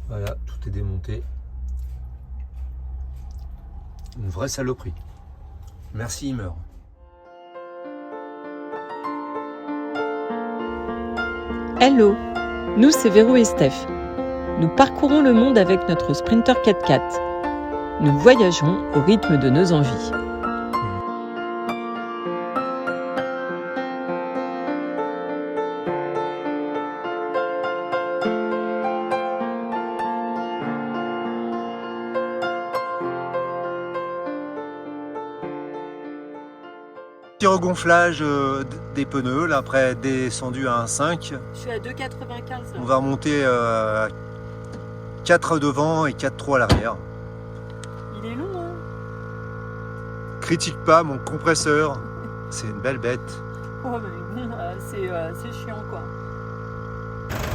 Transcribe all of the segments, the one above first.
Voilà, tout est démonté. Une vraie saloperie. Merci Immer. Hello, nous c'est Véro et Steph. Nous parcourons le monde avec notre Sprinter 4x4. Nous voyageons au rythme de nos envies. Petit regonflage des pneus, là après descendu à 1,5. Je suis à 2,95. On va remonter à 4 devant et 4,3 à l'arrière. Il est long, hein? Critique pas mon compresseur, c'est une belle bête. Oh, mais bon, c'est chiant, quoi.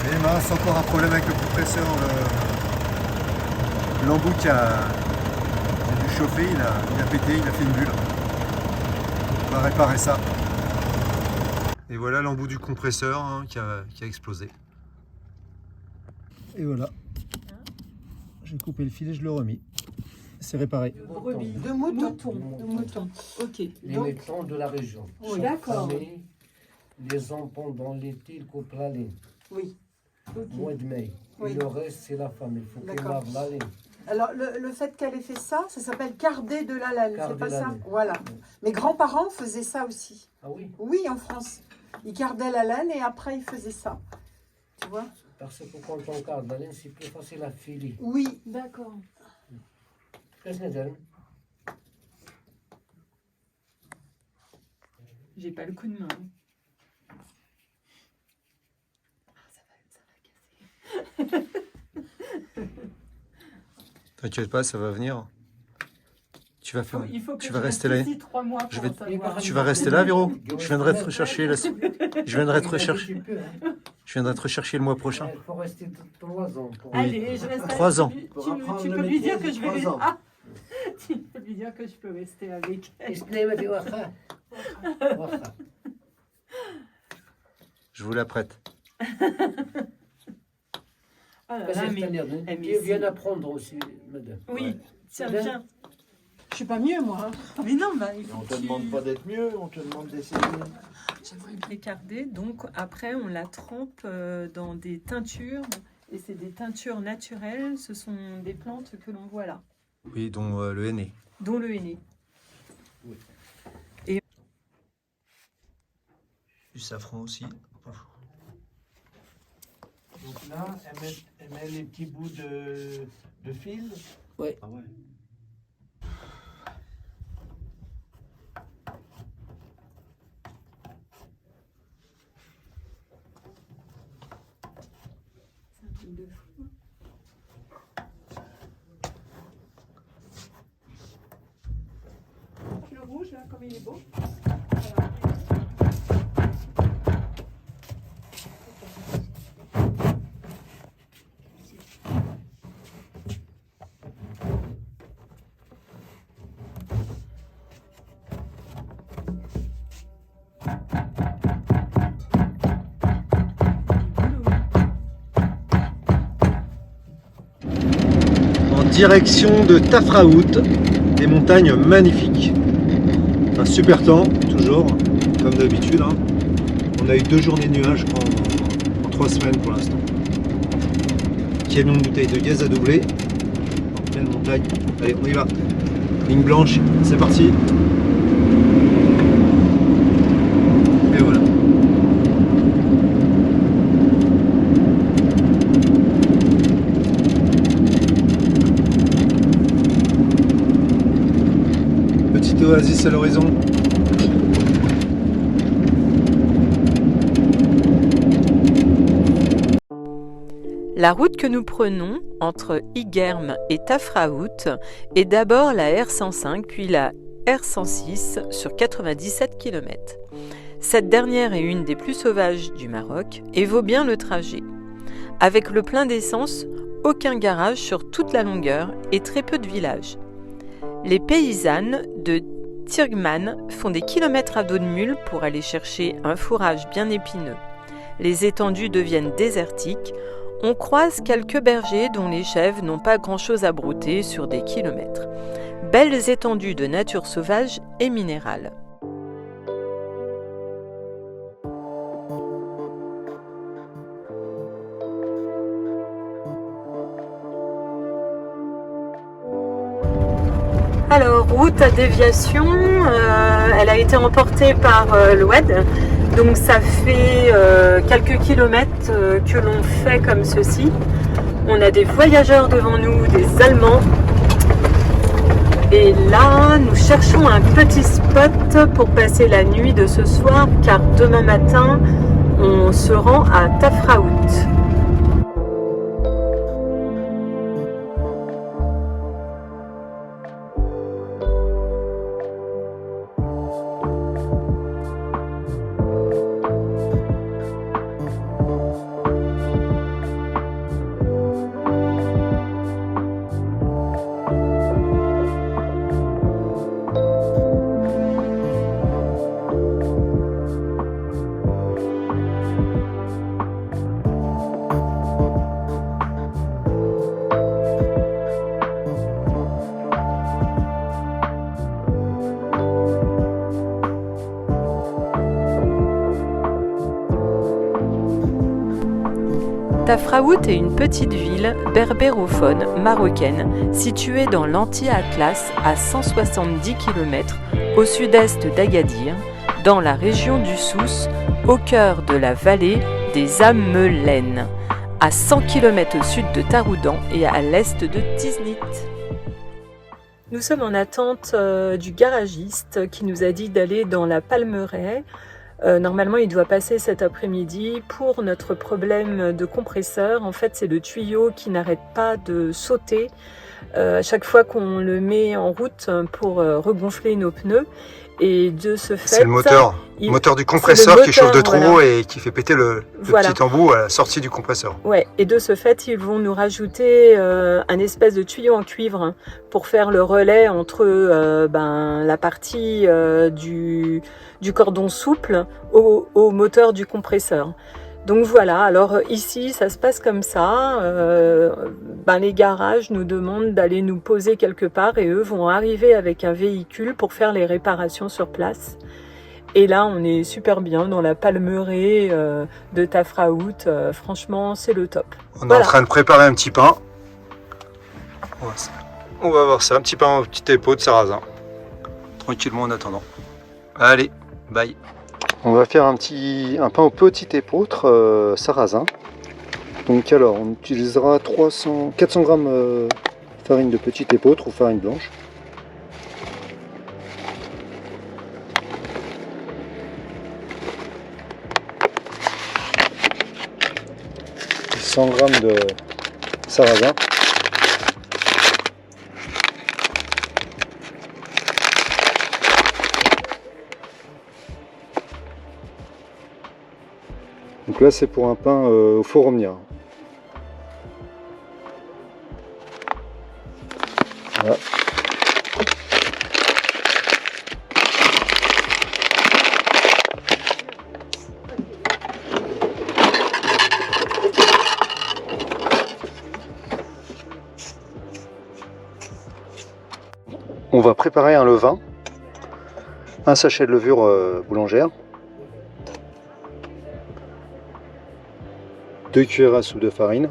Mais mince, encore un problème avec le compresseur. L'embout qui a dû chauffer, il a pété, il a fait une bulle. On va réparer ça. Et voilà l'embout du compresseur qui a explosé. Et voilà. J'ai coupé le fil et je l'ai remis. C'est réparé. De mouton. Ok. Les métons de la région. Oui, d'accord. Les enfants dans l'été, ils coupent la laine. Oui. Okay. Mois de mai. Oui. Et le reste, c'est la femme. Il faut qu'elle D'accord. lave la laine. Alors, le fait qu'elle ait fait ça s'appelle carder de la laine, c'est Carder pas la ça? laine. Voilà. Mes grands-parents faisaient ça aussi. Ah oui, Oui, en France. Ils cardaient la laine et après ils faisaient ça. Tu vois? parce que quand on garde la laine, c'est plus facile à filer. Oui. D'accord. Qu'est-ce que c'est? J'ai pas le coup de main. Ça va casser. T'inquiète pas, ça va venir. Tu vas faire. Il faut que tu je vas reste rester là. ici 3 mois pour savoir. Tu vas rester là, Véro. Je viendrai te rechercher. Je viendrai te rechercher. Je viendrai te rechercher le mois prochain. Il faut rester 3 ans. Pour... Allez, je reste 3 ans. Tu peux lui dire que je vais rester. Ah, tu peux lui dire que je peux rester avec elle. Je vous la prête. Oh là là, mais Tu viens d'apprendre aussi, madame. oui, tiens, Madame. viens. Je suis pas mieux, moi. Mais non, bah, il faut On que te tu... demande pas d'être mieux, on te demande d'essayer. J'aimerais bien garder. Donc après, on la trempe dans des teintures. Et c'est des teintures naturelles. Ce sont des plantes que l'on voit là, Oui, dont le henné. dont le henné. Du safran aussi. Donc là, elle met les petits bouts de fil. Oui. Ah ouais. C'est un truc de fou. Le rouge, là, comme il est beau. En direction de Tafraout, des montagnes magnifiques. Un super temps, toujours, comme d'habitude. On a eu 2 journées de nuages en 3 semaines pour l'instant. Camion de bouteilles de gaz à doubler. En pleine montagne. Allez, on y va. Ligne blanche, c'est parti. Et voilà. Petite oasis à l'horizon. La route que nous prenons entre Igerm et Tafraout est d'abord la R105 puis la R106 sur 97 km. Cette dernière est une des plus sauvages du Maroc et vaut bien le trajet. Avec le plein d'essence, aucun garage sur toute la longueur et très peu de villages. Les paysannes de Tirgman font des kilomètres à dos de mule pour aller chercher un fourrage bien épineux. les étendues deviennent désertiques, on croise quelques bergers dont les chèvres n'ont pas grand-chose à brouter sur des kilomètres. Belles étendues de nature sauvage et minérale. Alors, route à déviation, elle a été emportée par l'Oued. Donc ça fait quelques kilomètres que l'on fait comme ceci. On a des voyageurs devant nous, des Allemands. Et là, nous cherchons un petit spot pour passer la nuit de ce soir, car demain matin, on se rend à Tafraout. Tafraout est une petite ville berbérophone marocaine située dans l'Anti-Atlas à 170 km au sud-est d'Agadir, dans la région du Souss, au cœur de la vallée des Amelaines, à 100 km au sud de Taroudan et à l'est de Tiznit. Nous sommes en attente du garagiste qui nous a dit d'aller dans la Palmeraie. Normalement, il doit passer cet après-midi pour notre problème de compresseur. En fait, c'est le tuyau qui n'arrête pas de sauter à chaque fois qu'on le met en route pour regonfler nos pneus. Et de ce fait, c'est le moteur du compresseur qui chauffe de trop, voilà, et qui fait péter le petit embout à la sortie du compresseur. Ouais, et de ce fait, ils vont nous rajouter un espèce de tuyau en cuivre pour faire le relais entre la partie du cordon souple au moteur du compresseur. Donc voilà, alors ici ça se passe comme ça, les garages nous demandent d'aller nous poser quelque part et eux vont arriver avec un véhicule pour faire les réparations sur place. Et là on est super bien dans la Palmeraie de Tafraout, franchement c'est le top. On est en train de préparer un petit pain, on va voir ça, un petit pain au petit épaule de sarrasin, tranquillement en attendant. Allez, bye. On va faire un pain au petit épeautre sarrasin. Donc alors, on utilisera 400 g farine de petit épeautre ou farine blanche. Et 100 g de sarrasin. Donc là c'est pour un pain au four omnia. Voilà. On va préparer un levain, un sachet de levure boulangère, 2 cuillères à soupe de farine,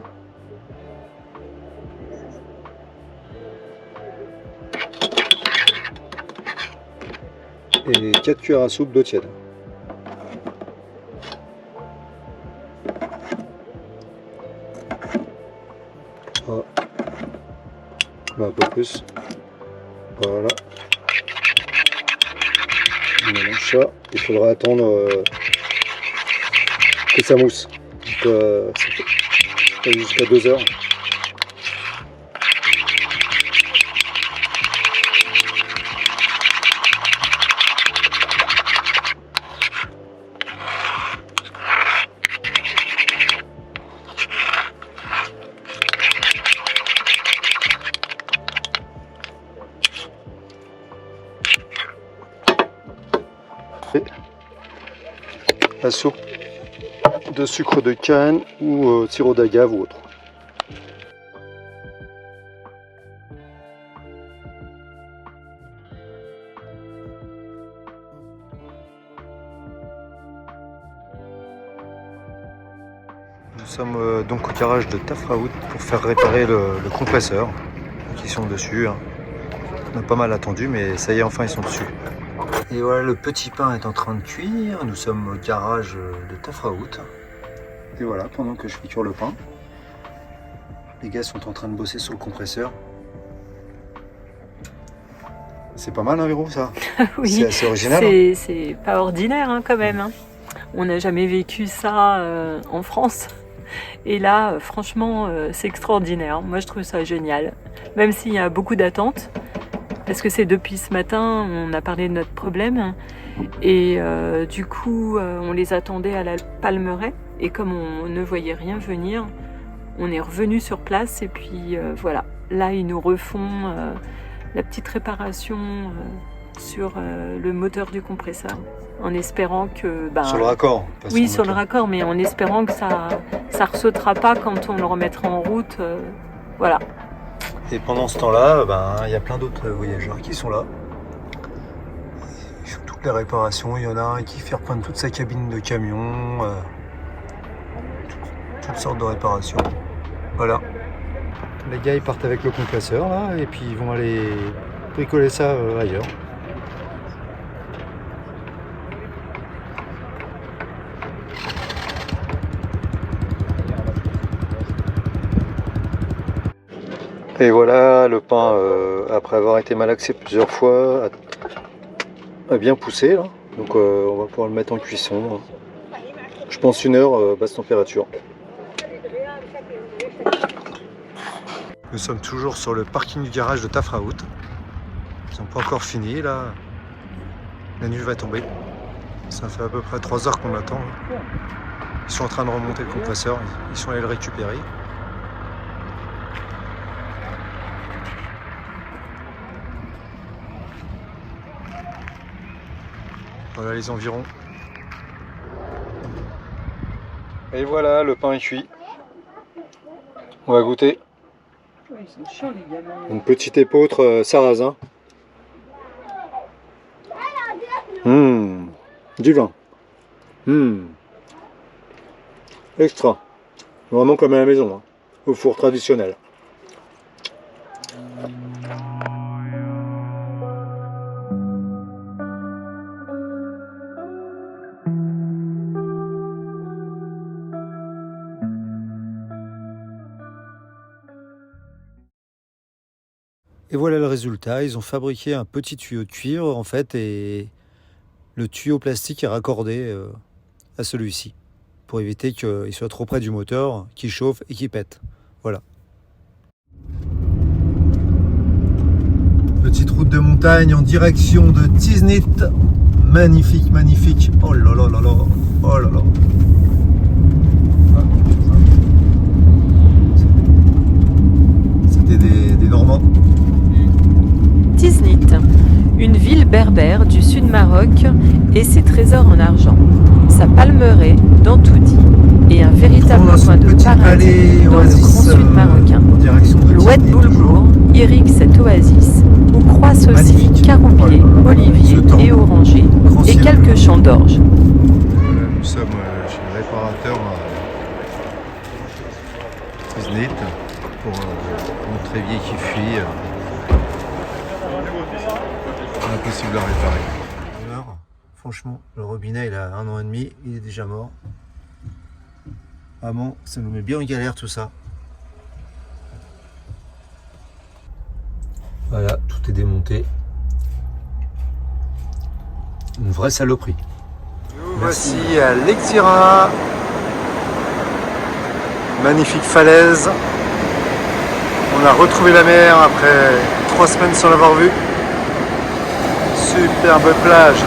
et 4 cuillères à soupe d'eau tiède. Voilà. Un peu plus. Voilà. On mélange ça. Il faudra attendre que ça mousse. Jusqu'à 2 heures. La soupe de sucre de canne ou sirop d'agave ou autre. Nous sommes donc au garage de Tafraout pour faire réparer le compresseur. Donc ils sont dessus. Hein. On a pas mal attendu, mais ça y est, enfin ils sont dessus. Et voilà, le petit pain est en train de cuire. Nous sommes au garage de Tafraout. Et voilà, pendant que je fais cuire le pain, les gars sont en train de bosser sur le compresseur. C'est pas mal, hein, Véro, ça? Oui, c'est assez original. C'est pas ordinaire hein, quand même. Hein. On n'a jamais vécu ça en France. Et là, franchement, c'est extraordinaire. Moi, je trouve ça génial. Même s'il y a beaucoup d'attentes. Parce que c'est depuis ce matin, on a parlé de notre problème. Et du coup, on les attendait à la Palmeraie. Et comme on ne voyait rien venir, on est revenu sur place. Et puis voilà, là, ils nous refont la petite réparation sur le moteur du compresseur. En espérant que... sur le raccord. Oui, sur le raccord, mais en espérant que ça ressautera pas quand on le remettra en route. Voilà. Et pendant ce temps-là, il y a plein d'autres voyageurs qui sont là. Ils font toutes les réparations. Il y en a un qui fait repeindre toute sa cabine de camion. Toutes sortes de réparations. Voilà. Les gars, ils partent avec le compresseur, là, et puis ils vont aller bricoler ça ailleurs. Et voilà, le pain, après avoir été malaxé plusieurs fois, a bien poussé. Là. Donc on va pouvoir le mettre en cuisson. Je pense 1 heure, basse température. Nous sommes toujours sur le parking du garage de Tafraout. Ils n'ont pas encore fini là. La nuit va tomber. Ça fait à peu près 3 heures qu'on attend. Ils sont en train de remonter le compresseur. Ils sont allés le récupérer. Voilà les environs. Et voilà, le pain est cuit. On va goûter. Ils sont chiants, les gamins. Une petite épeautre sarrasin. Du vin. Extra. Vraiment comme à la maison, hein. Au four traditionnel. Et voilà le résultat, ils ont fabriqué un petit tuyau de cuivre en fait et le tuyau plastique est raccordé à celui-ci pour éviter qu'il soit trop près du moteur, qu'il chauffe et qu'il pète. Voilà. Petite route de montagne en direction de Tiznit. Magnifique, magnifique. Oh là là là là. Oh là là. C'était des Normands. Tiznit, une ville berbère du sud Maroc et ses trésors en argent, sa palmeraie dans tout dit et un véritable point de paradis dans le grand sud marocain. L'Oued Boulbourg irrigue cette oasis où croissent aussi caroubiers, oliviers et orangers et quelques champs d'orge. Voilà, nous sommes chez le réparateur Tiznit pour notre évier qui fuit. Impossible à réparer. Alors, franchement, le robinet il a 1 an et demi, il est déjà mort. Vraiment, ça nous met bien en galère tout ça. Voilà, tout est démonté. Une vraie saloperie. Nous voici à Lexira. Magnifique falaise. On a retrouvé la mer après 3 semaines sans l'avoir vue. Superbe plage.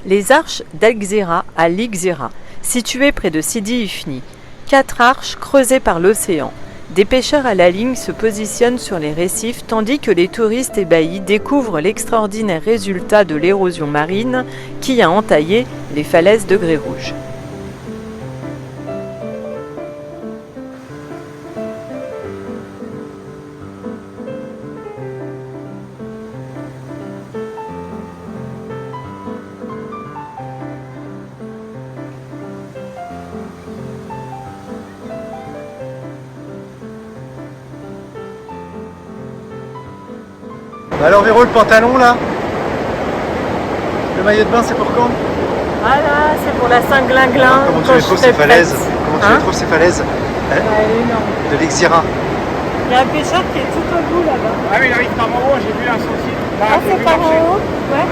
Les arches d'Al-Gzira à Lixira, situées près de Sidi Ifni. 4 arches creusées par l'océan. Des pêcheurs à la ligne se positionnent sur les récifs tandis que les touristes ébahis découvrent l'extraordinaire résultat de l'érosion marine qui a entaillé les falaises de grès rouge. Alors Véro, le pantalon là, le maillot de bain c'est pour quand? Voilà, c'est pour la Saint-Glinglin. Comment tu les trouves ces falaises? Comment tu les trouves ces falaises de l'Exira? Il y a un pêcheur qui est tout au bout là-bas. Ah mais il arrive par en haut, j'ai vu un sentier. Ah, c'est par en haut? Ouais.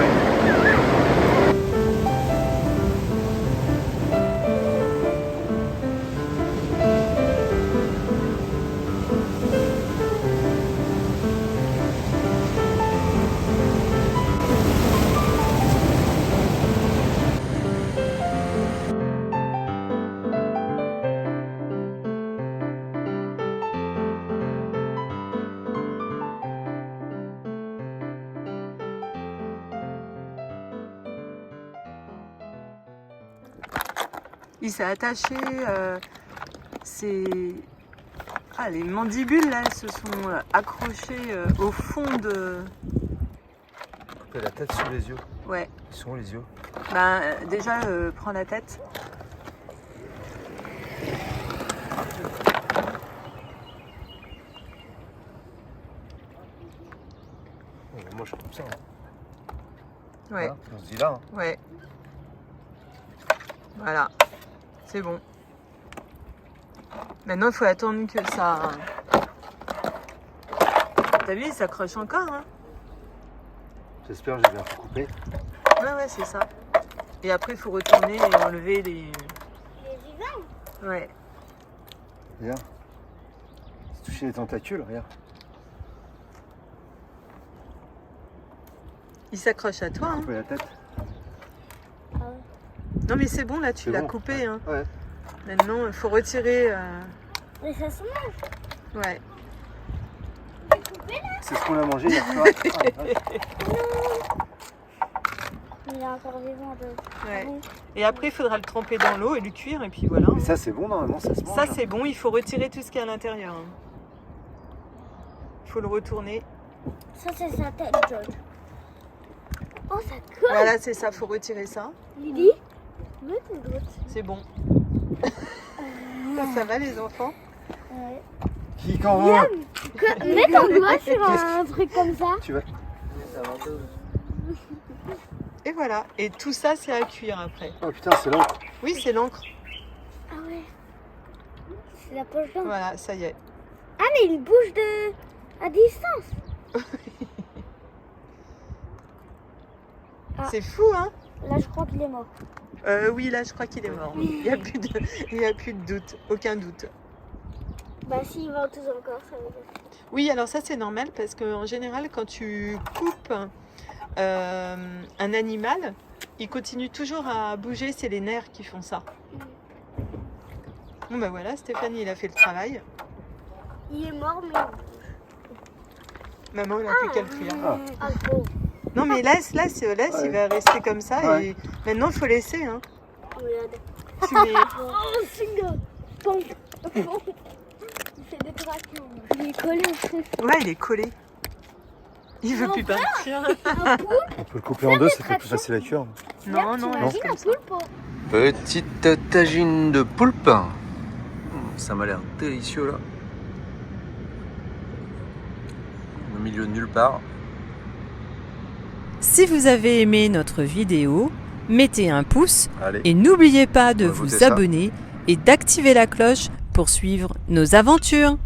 Il s'est attaché, les mandibules là se sont accrochées au fond de... Couper la tête sur les yeux. Ouais. Ils sont où les yeux? Ben déjà prends la tête. Moi je coupe ça. Hein. Ouais. Voilà, on se dit là. Hein. Ouais. Voilà. C'est bon. Maintenant il faut attendre que ça... T'as vu, il s'accroche encore hein. J'espère que j'ai bien coupé. Ouais, c'est ça. Et après, il faut retourner et enlever les... Les vivants. Ouais. Regarde. C'est touché les tentacules, regarde. Il s'accroche à toi. Hein. Couper la tête. Non, mais c'est bon, là, tu C'est l'as bon. coupé. Hein. Ouais. Maintenant, il faut retirer... Mais ça se mange. Ouais. C'est ce qu'on a mangé hier soir. Il est encore vivant. Ouais. Et après, il faudra le tremper dans l'eau et le cuire, et puis voilà. Mais ça c'est bon normalement, ça se mange. Ça, c'est bon, il faut retirer tout ce qu'il y a à l'intérieur. Hein. Il faut le retourner. Ça, c'est sa tête, George. Oh, ça colle. Voilà, c'est ça, il faut retirer ça. Lily, veux une goutte? C'est bon. Ça va, les enfants? Ouais. Qui quand Mets ton doigt sur un truc comme ça. Tu vas. Et voilà. Et tout ça, c'est à cuire après. Oh putain, c'est long. Oui, c'est l'encre. Ah ouais. C'est la poche d'encre. Voilà, ça y est. Ah, mais il bouge à distance. Ah. C'est fou, hein? Là, je crois qu'il est mort. Oui, là, je crois qu'il est mort. Il n'y a plus de doute, aucun doute. Bah, s'il va tous encore, ça veut dire. Oui, alors ça, c'est normal parce qu'en général, quand tu coupes un animal, il continue toujours à bouger. C'est les nerfs qui font ça. Bon, ben voilà, Stéphanie, il a fait le travail. Il est mort, mais... Maman, elle a plus qu'à le cuire. Ah, bon. Non, mais laisse, il va rester comme ça. Ouais. Et maintenant, il faut laisser. Hein. Regarde. Tu mets... Oh, single. Bon. Il fait des tractions. Il est collé au truc. Ouais, il est collé. Il veut plus partir. Un poulpe. On peut le couper en deux, c'est plus facile à cuire. Non, non, T'imagines un poulpe? Petite tagine de poulpe. Ça m'a l'air délicieux là. Au milieu de nulle part. Si vous avez aimé notre vidéo, mettez un pouce Allez. et n'oubliez pas de On va vous voter ça. abonner et d'activer la cloche pour suivre nos aventures.